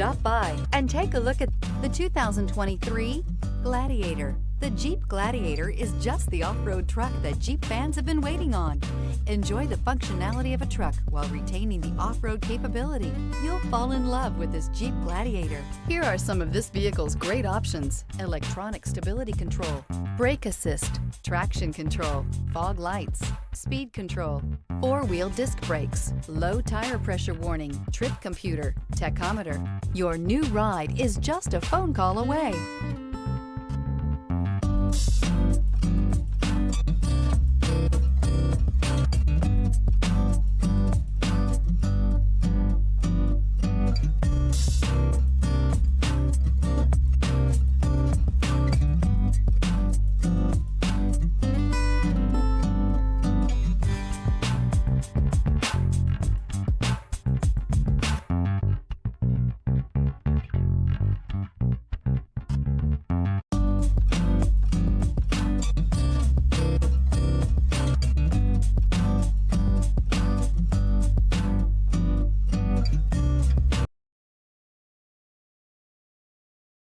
Stop by and take a look at the 2023 Gladiator. The Jeep Gladiator is just the off-road truck that Jeep fans have been waiting on. Enjoy the functionality of a truck while retaining the off-road capability. You'll fall in love with this Jeep Gladiator. Here are some of this vehicle's great options: electronic stability control, brake assist, traction control, fog lights, speed control, four-wheel disc brakes, low tire pressure warning, trip computer, tachometer. Your new ride is just a phone call away.